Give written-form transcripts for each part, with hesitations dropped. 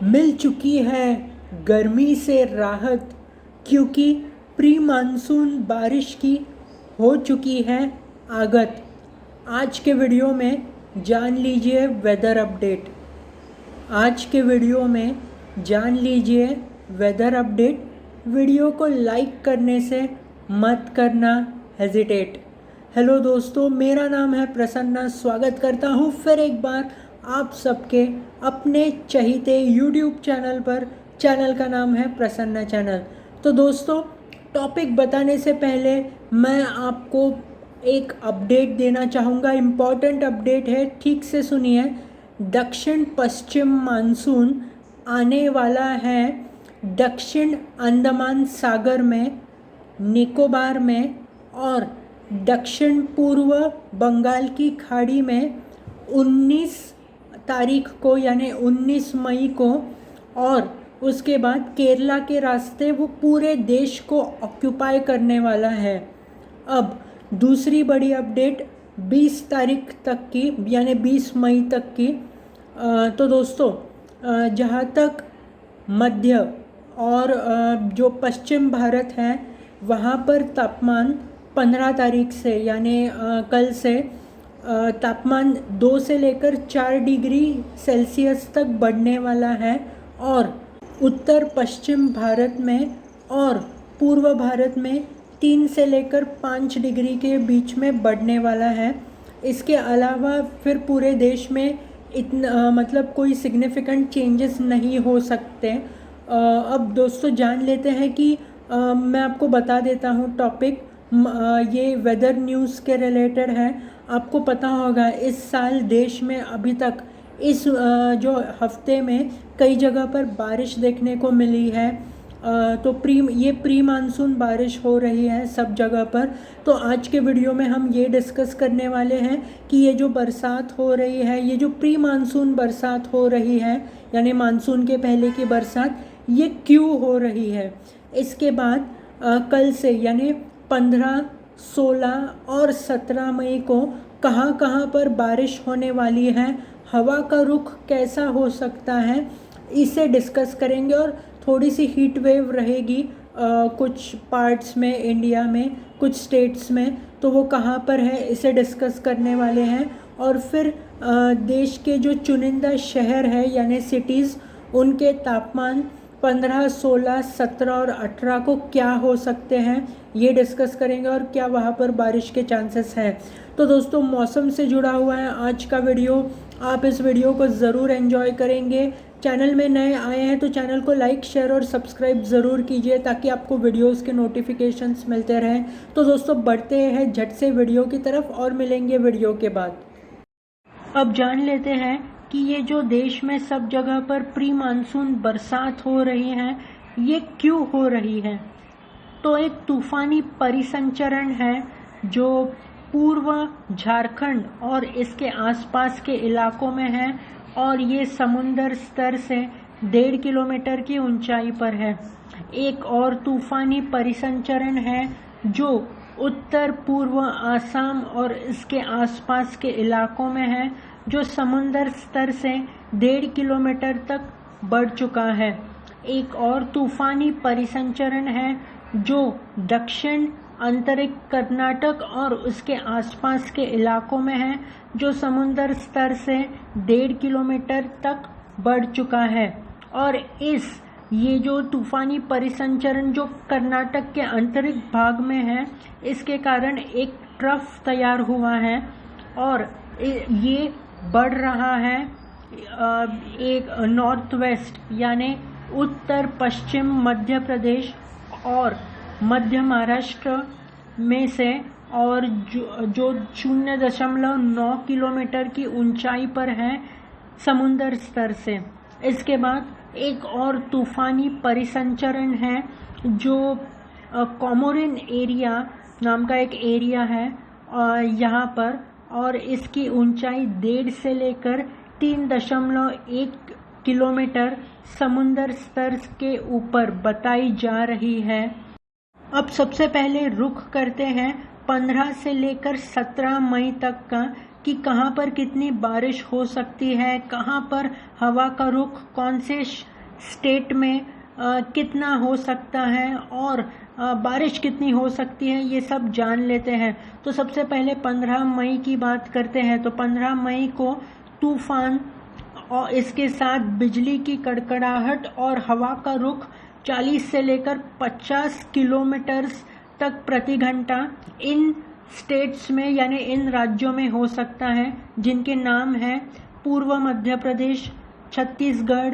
मिल चुकी है गर्मी से राहत, क्योंकि प्री मानसून बारिश की हो चुकी है आगत। आज के वीडियो में जान लीजिए वेदर अपडेट। आज के वीडियो में जान लीजिए वेदर अपडेट। वीडियो को लाइक करने से मत करना हेजिटेट। हेलो दोस्तों, मेरा नाम है प्रसन्ना। स्वागत करता हूँ फिर एक बार आप सबके अपने चहीते यूट्यूब चैनल पर। चैनल का नाम है प्रसन्ना चैनल। तो दोस्तों, टॉपिक बताने से पहले मैं आपको एक अपडेट देना चाहूँगा। इम्पॉर्टेंट अपडेट है, ठीक से सुनिए। दक्षिण पश्चिम मानसून आने वाला है दक्षिण अंडमान सागर में, निकोबार में और दक्षिण पूर्व बंगाल की खाड़ी में 19 तारीख को, यानी 19 मई को। और उसके बाद केरला के रास्ते वो पूरे देश को ऑक्यूपाई करने वाला है। अब दूसरी बड़ी अपडेट 20 तारीख तक की, यानी 20 मई तक की। तो दोस्तों, जहाँ तक मध्य और जो पश्चिम भारत है, वहाँ पर तापमान 15 तारीख से, यानी कल से तापमान 2 से लेकर 4 डिग्री सेल्सियस तक बढ़ने वाला है। और उत्तर पश्चिम भारत में और पूर्व भारत में 3 से लेकर 5 डिग्री के बीच में बढ़ने वाला है। इसके अलावा फिर पूरे देश में इतना मतलब कोई सिग्निफिकेंट चेंजेस नहीं हो सकते। अब दोस्तों जान लेते हैं कि मैं आपको बता देता हूँ टॉपिक। ये वेदर न्यूज़ के रिलेटेड है। आपको पता होगा इस साल देश में अभी तक इस जो हफ्ते में कई जगह पर बारिश देखने को मिली है। तो ये प्री मानसून बारिश हो रही है सब जगह पर। तो आज के वीडियो में हम ये डिस्कस करने वाले हैं कि ये जो बरसात हो रही है, ये जो प्री मानसून बरसात हो रही है, यानी मानसून के पहले की बरसात, ये क्यों हो रही है। इसके बाद कल से, यानी 15, 16 और 17 मई को कहाँ कहाँ पर बारिश होने वाली है, हवा का रुख कैसा हो सकता है, इसे डिस्कस करेंगे। और थोड़ी सी हीट वेव रहेगी कुछ पार्ट्स में इंडिया में, कुछ स्टेट्स में, तो वो कहाँ पर है इसे डिस्कस करने वाले हैं। और फिर देश के जो चुनिंदा शहर है, यानी सिटीज़, उनके तापमान 15, 16, 17 और 18 को क्या हो सकते हैं, ये डिस्कस करेंगे। और क्या वहाँ पर बारिश के चांसेस हैं। तो दोस्तों, मौसम से जुड़ा हुआ है आज का वीडियो। आप इस वीडियो को ज़रूर एंजॉय करेंगे। चैनल में नए आए हैं तो चैनल को लाइक, शेयर और सब्सक्राइब ज़रूर कीजिए, ताकि आपको वीडियोस के नोटिफिकेशंस मिलते रहें। तो दोस्तों, बढ़ते हैं झट से वीडियो की तरफ और मिलेंगे वीडियो के बाद। अब जान लेते हैं कि ये जो देश में सब जगह पर प्री मानसून बरसात हो रही है, ये क्यों हो रही है। तो एक तूफ़ानी परिसंचरण है जो पूर्व झारखंड और इसके आसपास के इलाकों में है, और ये समुंदर स्तर से 1.5 किलोमीटर की ऊंचाई पर है। एक और तूफ़ानी परिसंचरण है जो उत्तर पूर्व आसाम और इसके आसपास के इलाकों में है, जो समुंदर स्तर से 1.5 किलोमीटर तक बढ़ चुका है। एक और तूफ़ानी परिसंचरण है जो दक्षिण आंतरिक कर्नाटक और उसके आसपास के इलाकों में है, जो समुंदर स्तर से 1.5 किलोमीटर तक बढ़ चुका है। और ये जो तूफ़ानी परिसंचरण जो कर्नाटक के आंतरिक भाग में है, इसके कारण एक ट्रफ तैयार हुआ है और ये बढ़ रहा है एक नॉर्थ वेस्ट, यानी उत्तर पश्चिम मध्य प्रदेश और मध्य महाराष्ट्र में से, और जो 0.9 किलोमीटर की ऊंचाई पर है समुंदर स्तर से। इसके बाद एक और तूफ़ानी परिसंचरण है जो कोमोरिन एरिया नाम का एक एरिया है यहाँ पर, और इसकी ऊंचाई 1.5 से लेकर 3.1 किलोमीटर समुंदर स्तर के ऊपर बताई जा रही है। अब सबसे पहले रुख करते हैं 15 से लेकर 17 मई तक का, कि कहाँ पर कितनी बारिश हो सकती है, कहाँ पर हवा का रुख कौन से स्टेट में कितना हो सकता है और बारिश कितनी हो सकती है, ये सब जान लेते हैं। तो सबसे पहले 15 मई की बात करते हैं। तो 15 मई को तूफान और इसके साथ बिजली की कड़कड़ाहट और हवा का रुख 40 से लेकर 50 किलोमीटर तक प्रति घंटा इन स्टेट्स में यानी इन राज्यों में हो सकता है, जिनके नाम है पूर्व मध्य प्रदेश, छत्तीसगढ़,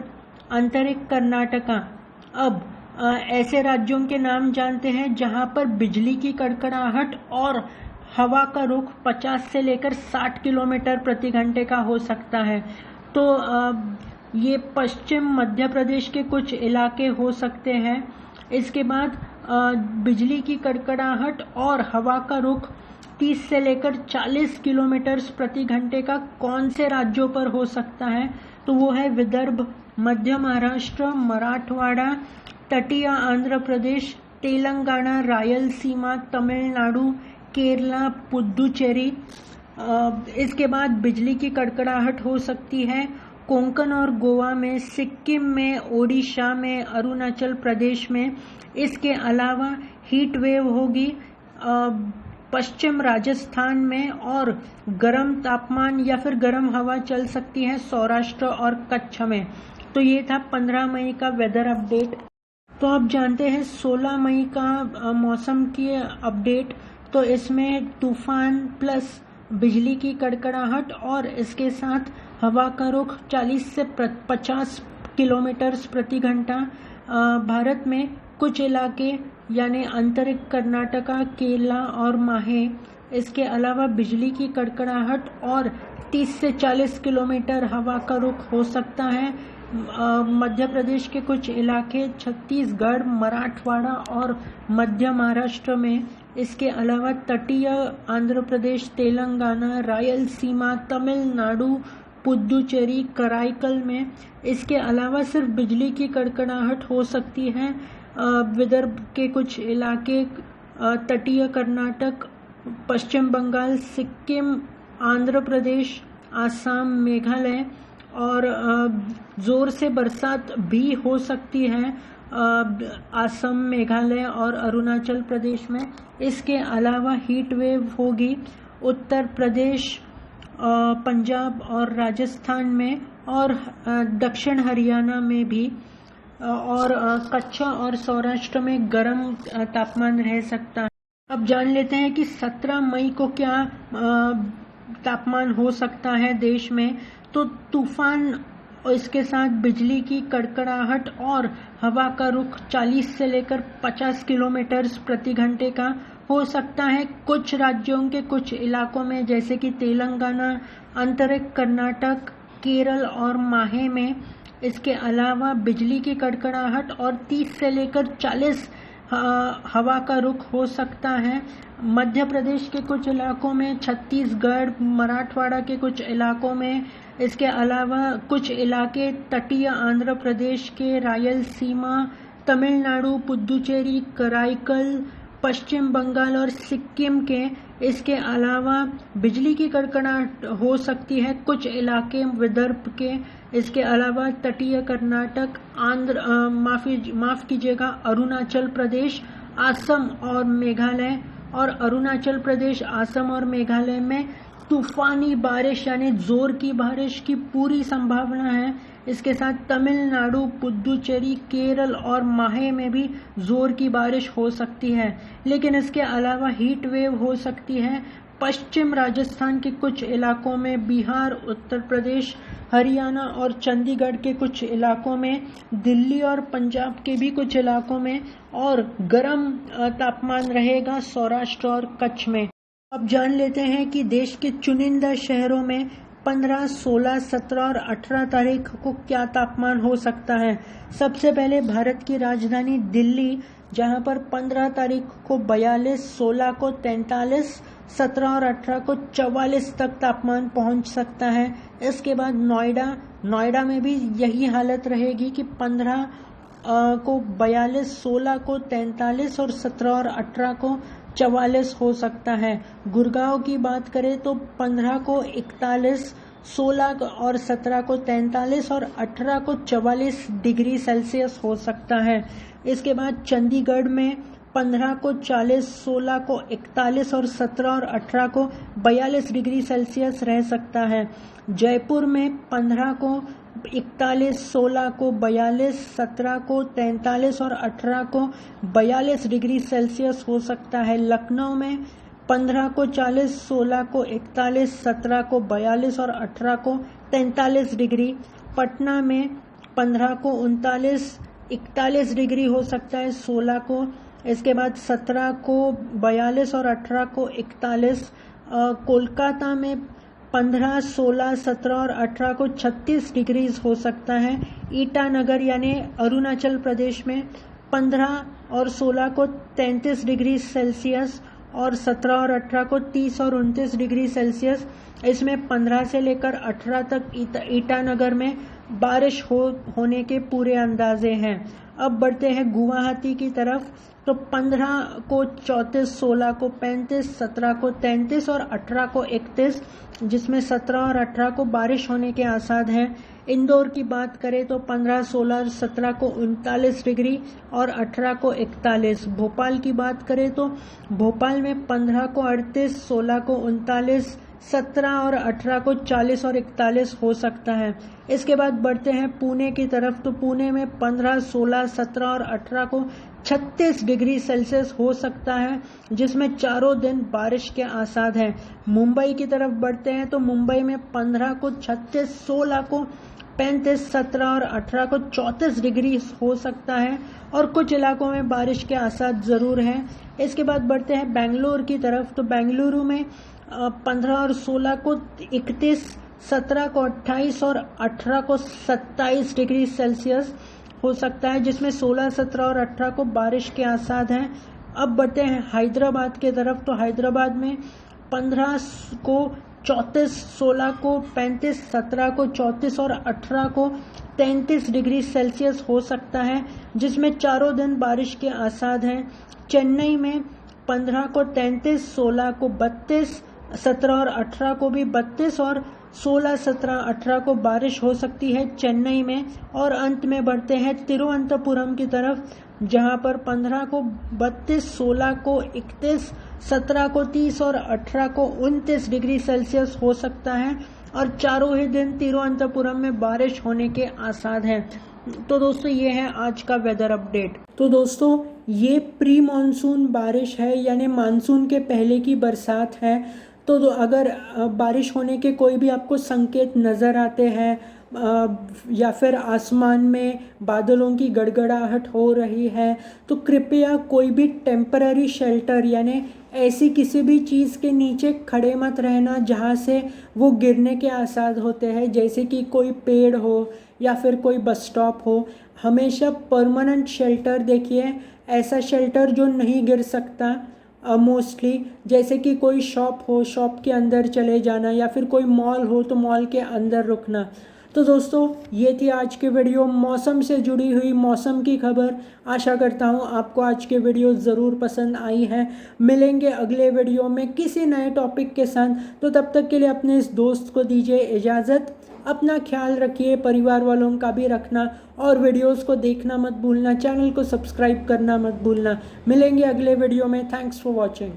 आंतरिक कर्नाटका। अब ऐसे राज्यों के नाम जानते हैं जहां पर बिजली की कड़कड़ाहट और हवा का रुख 50 से लेकर 60 किलोमीटर प्रति घंटे का हो सकता है। तो ये पश्चिम मध्य प्रदेश के कुछ इलाके हो सकते हैं। इसके बाद बिजली की कड़कड़ाहट और हवा का रुख 30 से लेकर 40 किलोमीटर प्रति घंटे का कौन से राज्यों पर हो सकता है, तो वो है विदर्भ, मध्य महाराष्ट्र, मराठवाड़ा, तटीय आंध्र प्रदेश, तेलंगाना, रायलसीमा, तमिलनाडु, केरला, पुदुचेरी। इसके बाद बिजली की कड़कड़ाहट हो सकती है कोंकण और गोवा में, सिक्किम में, ओडिशा में, अरुणाचल प्रदेश में। इसके अलावा हीट वेव होगी पश्चिम राजस्थान में और गर्म तापमान या फिर गर्म हवा चल सकती है सौराष्ट्र और कच्छ में। तो ये था 15 मई का वेदर अपडेट। तो आप जानते हैं 16 मई का मौसम की अपडेट। तो इसमें तूफान प्लस बिजली की कड़कड़ाहट और इसके साथ हवा का रुख 40 से 50 किलोमीटर प्रति घंटा। भारत में कुछ इलाके यानी आंतरिक कर्नाटका, केरला और माहे। इसके अलावा बिजली की कड़कड़ाहट और 30 से 40 किलोमीटर हवा का रुख हो सकता है। मध्य प्रदेश के कुछ इलाके, छत्तीसगढ़, मराठवाड़ा और मध्य महाराष्ट्र में। इसके अलावा तटीय आंध्र प्रदेश, तेलंगाना, रायलसीमा, तमिलनाडु, पुदुचेरी, कराईकल में। इसके अलावा सिर्फ बिजली की कड़कड़ाहट हो सकती है विदर्भ के कुछ इलाके, तटीय कर्नाटक, पश्चिम बंगाल, सिक्किम, आंध्र प्रदेश, आसाम, मेघालय और ज़ोर से बरसात भी हो सकती है असम, मेघालय और अरुणाचल प्रदेश में। इसके अलावा हीट वेव होगी उत्तर प्रदेश, पंजाब और राजस्थान में और दक्षिण हरियाणा में भी, और कच्छ और सौराष्ट्र में गर्म तापमान रह सकता है। अब जान लेते हैं कि 17 मई को क्या तापमान हो सकता है देश में। तो तूफान और इसके साथ बिजली की कड़कड़ाहट और हवा का रुख 40 से लेकर 50 किलोमीटर प्रति घंटे का हो सकता है कुछ राज्यों के कुछ इलाकों में, जैसे कि तेलंगाना, आंतरिक कर्नाटक, केरल और माहे में। इसके अलावा बिजली की कड़कड़ाहट और 30 से लेकर 40 हवा का रुख हो सकता है मध्य प्रदेश के कुछ इलाकों में, छत्तीसगढ़, मराठवाड़ा के कुछ इलाकों में। इसके अलावा कुछ इलाके तटीय आंध्र प्रदेश के, रायलसीमा, तमिलनाडु, पुदुचेरी, कराईकल, पश्चिम बंगाल और सिक्किम के। इसके अलावा बिजली की कड़कड़ाहट हो सकती है कुछ इलाके विदर्भ के। इसके अलावा तटीय कर्नाटक, माफ कीजिएगा, अरुणाचल प्रदेश, असम और मेघालय। और अरुणाचल प्रदेश, असम और मेघालय में तूफानी बारिश यानी जोर की बारिश की पूरी संभावना है। इसके साथ तमिलनाडु, पुदुचेरी, केरल और माहे में भी जोर की बारिश हो सकती है। लेकिन इसके अलावा हीट वेव हो सकती है पश्चिम राजस्थान के कुछ इलाकों में, बिहार, उत्तर प्रदेश, हरियाणा और चंडीगढ़ के कुछ इलाकों में, दिल्ली और पंजाब के भी कुछ इलाकों में, और गर्म तापमान रहेगा सौराष्ट्र और कच्छ में। अब जान लेते हैं कि देश के चुनिंदा शहरों में 15, 16, 17 और 18 तारीख को क्या तापमान हो सकता है। सबसे पहले भारत की राजधानी दिल्ली, जहां पर 15 तारीख को 42, 16 को 43, 17 और 18 को 44 तक तापमान पहुंच सकता है। इसके बाद नोएडा में भी यही हालत रहेगी कि 15 को 42, 16 को 43 और 17 और 18 को 44 हो सकता है। गुड़गांव की बात करें तो 15 को 41, 16 और 17 को 43 और 18 को 44 डिग्री सेल्सियस हो सकता है। इसके बाद चंडीगढ़ में 15 को 40, 16 को 41 और 17 और 18 को 42 डिग्री सेल्सियस रह सकता है। जयपुर में 15 को 41, 16 को 42, 17 को 43 और 18 को 42 डिग्री सेल्सियस हो सकता है। लखनऊ में 15 को 40, 16 को 41, 17 को 42 और 18 को 43 डिग्री। पटना में 15 को 39, 41 डिग्री हो सकता है 16 को। इसके बाद 17 को 42 और 18 को 41। कोलकाता में 15, 16, 17 और 18 को 36 डिग्रीज हो सकता है। ईटानगर यानी अरुणाचल प्रदेश में 15 और 16 को 33 डिग्री सेल्सियस और 17 और 18 को 30 और 29 डिग्री सेल्सियस। इसमें 15 से लेकर 18 तक ईटानगर में बारिश होने के पूरे अंदाजे हैं। अब बढ़ते हैं गुवाहाटी की तरफ, तो 15 को 34, 16 को 35, 17 को 33 और 18 को 31, जिसमें 17 और 18 को बारिश होने के आसार हैं। इंदौर की बात करें तो 15, 16 और 17 को 39 डिग्री और 18 को 41। भोपाल की बात करें तो भोपाल में 15 को 38, 16 को 39, 17 और 18 को 40 और 41 हो सकता है। इसके बाद बढ़ते हैं पुणे की तरफ, तो पुणे में 15, 16, 17 और 18 को 36 डिग्री सेल्सियस हो सकता है, जिसमें चारों दिन बारिश के आसार हैं। मुंबई की तरफ बढ़ते हैं तो मुंबई में 15 को 36, 16 को 35, 17 और 18 को 34 डिग्री हो सकता है और कुछ इलाकों में बारिश के आसार जरूर हैं। इसके बाद बढ़ते हैं बेंगलोर की तरफ, तो बेंगलुरु में 15 और 16 को 31, 17 को 28 और 18 को 27 डिग्री सेल्सियस हो सकता है, जिसमें 16, 17 और 18 को बारिश के आसार हैं। अब बढ़ते हैं हैदराबाद की तरफ, तो हैदराबाद में 15 को 34, 16 को 35, 17 को 34 और 18 को 33 डिग्री सेल्सियस हो सकता है, जिसमें चारों दिन बारिश के आसार हैं। चेन्नई में 15 को 33, 16 को 32, 17 और 18 को भी 32 और 16, 17, 18 को बारिश हो सकती है चेन्नई में। और अंत में बढ़ते हैं तिरुवनंतपुरम की तरफ, जहां पर 15 को 32, 16 को 31, 17 को 30 और 18 को 29 डिग्री सेल्सियस हो सकता है और चारों ही दिन तिरुवनंतपुरम में बारिश होने के आसार हैं। तो दोस्तों ये है आज का वेदर अपडेट। तो दोस्तों ये प्री मानसून बारिश है, यानी मानसून के पहले की बरसात है। तो अगर बारिश होने के कोई भी आपको संकेत नज़र आते हैं या फिर आसमान में बादलों की गड़गड़ाहट हो रही है, तो कृपया कोई भी टेम्पररी शेल्टर यानी ऐसी किसी भी चीज़ के नीचे खड़े मत रहना जहाँ से वो गिरने के आसार होते हैं, जैसे कि कोई पेड़ हो या फिर कोई बस स्टॉप हो। हमेशा परमानेंट शेल्टर देखिए, ऐसा शेल्टर जो नहीं गिर सकता मोस्टली, जैसे कि कोई शॉप हो, शॉप के अंदर चले जाना, या फिर कोई मॉल हो तो मॉल के अंदर रुकना। तो दोस्तों ये थी आज के वीडियो मौसम से जुड़ी हुई मौसम की खबर। आशा करता हूँ आपको आज के वीडियो ज़रूर पसंद आई है। मिलेंगे अगले वीडियो में किसी नए टॉपिक के साथ, तो तब तक के लिए अपने इस दोस्त को दीजिए इजाज़त। अपना ख्याल रखिए, परिवार वालों का भी रखना, और वीडियोस को देखना मत भूलना, चैनल को सब्सक्राइब करना मत भूलना। मिलेंगे अगले वीडियो में। Thanks for watching.